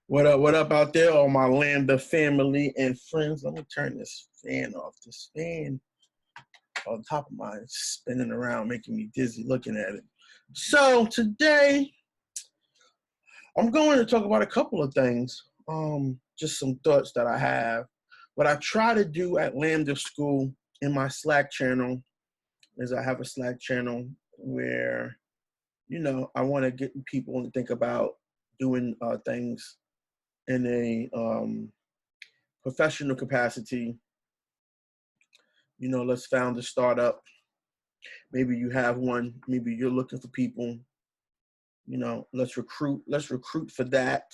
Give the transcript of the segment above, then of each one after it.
What up out there, all my Lambda family and friends? Let me turn this fan off. This fan on top of mine is spinning around, making me dizzy looking at it. So today, I'm going to talk about a couple of things. Just some thoughts that I have. What I try to do at Lambda School in my Slack channel is I have a Slack channel where, I want to get people to think about doing things in a professional capacity. Let's found a startup. Maybe you have one. Maybe you're looking for people. Let's recruit. Let's recruit for that.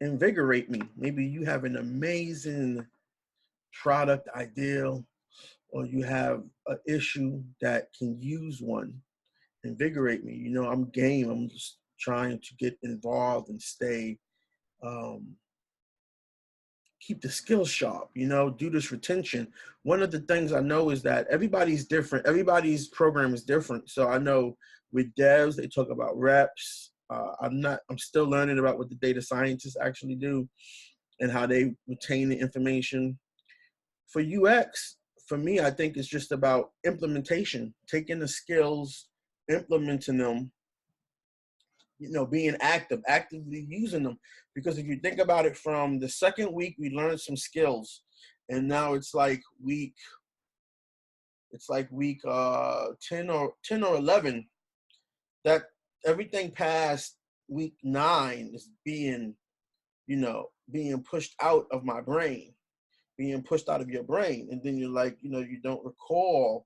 Invigorate me. Maybe you have an amazing product ideal, or you have an issue that can use one. Invigorate me. I'm game. I'm just trying to get involved and stay, keep the skills sharp, do this retention. One of the things I know is that everybody's different. Everybody's program is different. So I know with devs, they talk about reps. I'm still learning about what the data scientists actually do and how they retain the information. For UX, for me, I think it's just about implementation, taking the skills, implementing them, being actively using them. Because if you think about it, from the second week, we learned some skills, and now it's like week 10 or 11, that everything past week 9 is being pushed out of my brain, being pushed out of your brain. And then you're like, you don't recall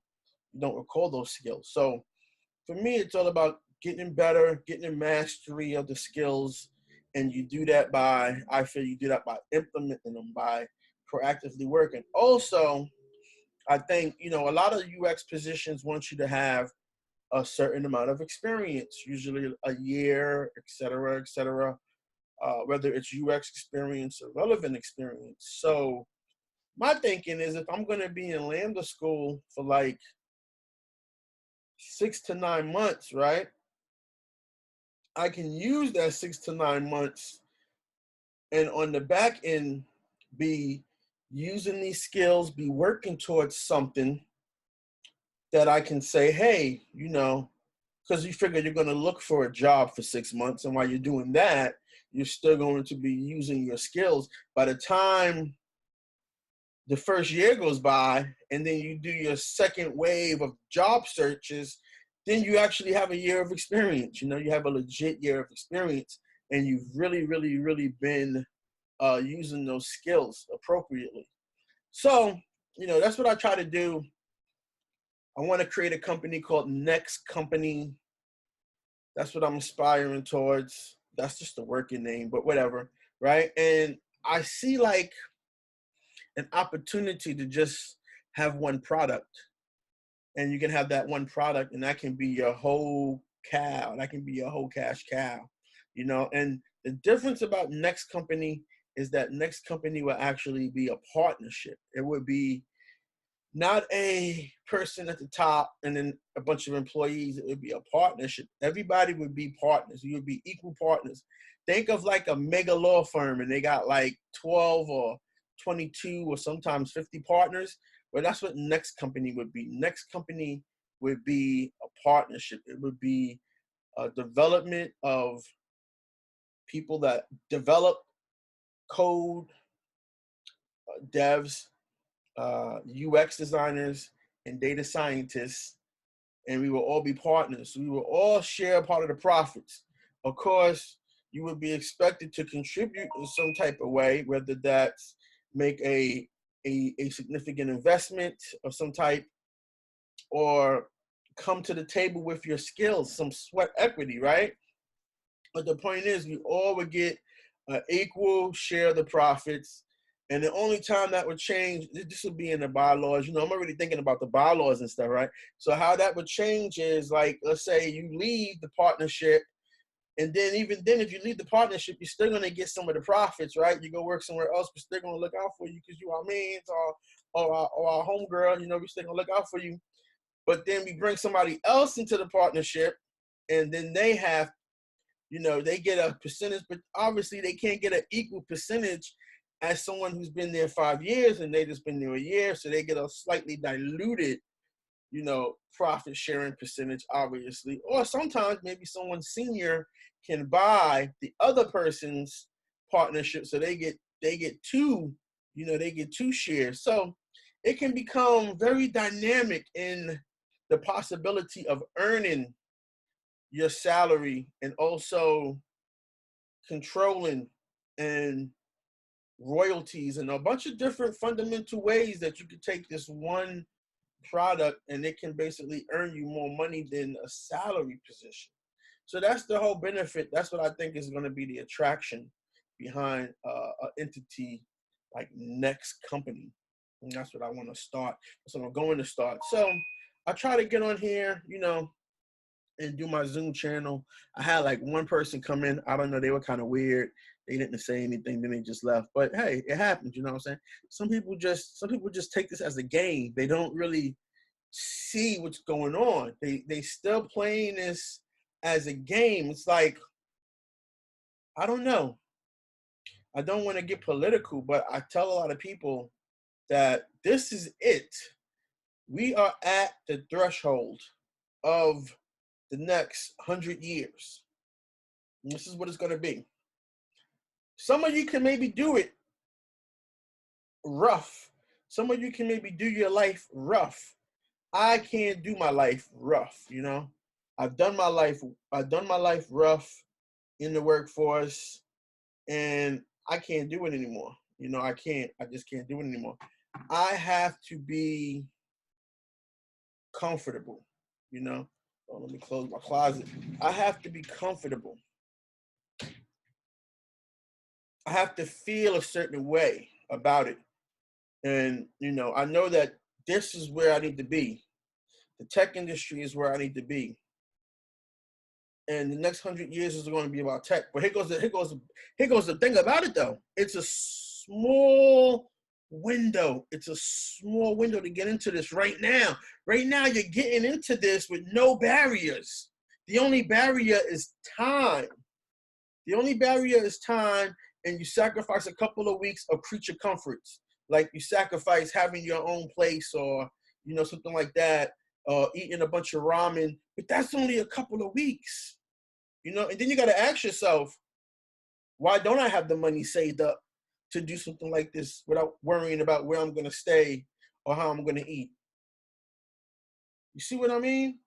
those skills. So for me, it's all about getting better, getting a mastery of the skills. And you do that by implementing them, by proactively working. Also, I think, a lot of UX positions want you to have a certain amount of experience, usually a year, et cetera, whether it's UX experience or relevant experience. So my thinking is, if I'm going to be in Lambda School for like 6 to 9 months, right? I can use that 6 to 9 months and on the back end be using these skills, be working towards something that I can say, hey, because you figure you're going to look for a job for 6 months. And while you're doing that, you're still going to be using your skills. By the time the first year goes by and then you do your second wave of job searches, then you actually have a year of experience. You have a legit year of experience, and you've really, really, really been using those skills appropriately. So, that's what I try to do. I want to create a company called Next Company. That's what I'm aspiring towards. That's just a working name, but whatever, right? And I see like an opportunity to just have one product. And you can have that one product, and that can be your whole cow. That can be your whole cash cow, And the difference about Next Company is that Next Company will actually be a partnership. It would be not a person at the top and then a bunch of employees. It would be a partnership. Everybody would be partners. You would be equal partners. Think of like a mega law firm, and they got like 12 or 22 or sometimes 50 partners. Well, that's what Next Company would be. Next Company would be a partnership. It would be a development of people that develop code, devs, UX designers, and data scientists, and we will all be partners. We will all share part of the profits. Of course, you would be expected to contribute in some type of way, whether that's make a significant investment of some type, or come to the table with your skills, some sweat equity, right? But the point is, we all would get an equal share of the profits. And the only time that would change, this would be in the bylaws. I'm already thinking about the bylaws and stuff, right? So how that would change is, like, let's say you leave the partnership, and then even then, if you leave the partnership, you're still going to get some of the profits, right? You go work somewhere else, we're still going to look out for you because you are means, or our homegirl, we're still going to look out for you. But then we bring somebody else into the partnership, and then they have, they get a percentage, but obviously they can't get an equal percentage as someone who's been there 5 years and they just been there a year. So they get a slightly diluted, profit sharing percentage, obviously. Or sometimes maybe someone senior can buy the other person's partnership, so they get two, they get two shares. So it can become very dynamic in the possibility of earning your salary and also controlling and royalties and a bunch of different fundamental ways that you could take this one product and it can basically earn you more money than a salary position. So that's the whole benefit. That's what I think is going to be the attraction behind an entity like Next Company. And that's what I want to start. That's what I'm going to start. So I try to get on here, and do my Zoom channel. I had like one person come in. I don't know. They were kind of weird. They didn't say anything. Then they just left. But hey, it happens. You know what I'm saying? Some people just take this as a game. They don't really see what's going on. They still playing this as a game. It's like, I don't know. I don't want to get political, but I tell a lot of people that this is it. We are at the threshold of the next 100 years. And this is what it's going to be. Some of you can maybe do it rough. Some of you can maybe do your life rough. I can't do my life rough, I've done my life rough in the workforce, and I can't do it anymore. I just can't do it anymore. I have to be comfortable, Oh, let me close my closet. I have to be comfortable. I have to feel a certain way about it. And, I know that this is where I need to be. The tech industry is where I need to be. And the next 100 years is going to be about tech. But here goes the thing about it, though. It's a small window. It's a small window to get into this right now. Right now, you're getting into this with no barriers. The only barrier is time. And you sacrifice a couple of weeks of creature comforts. Like you sacrifice having your own place or, something like that, eating a bunch of ramen. But that's only a couple of weeks, and then you got to ask yourself, why don't I have the money saved up to do something like this without worrying about where I'm going to stay or how I'm going to eat? You see what I mean?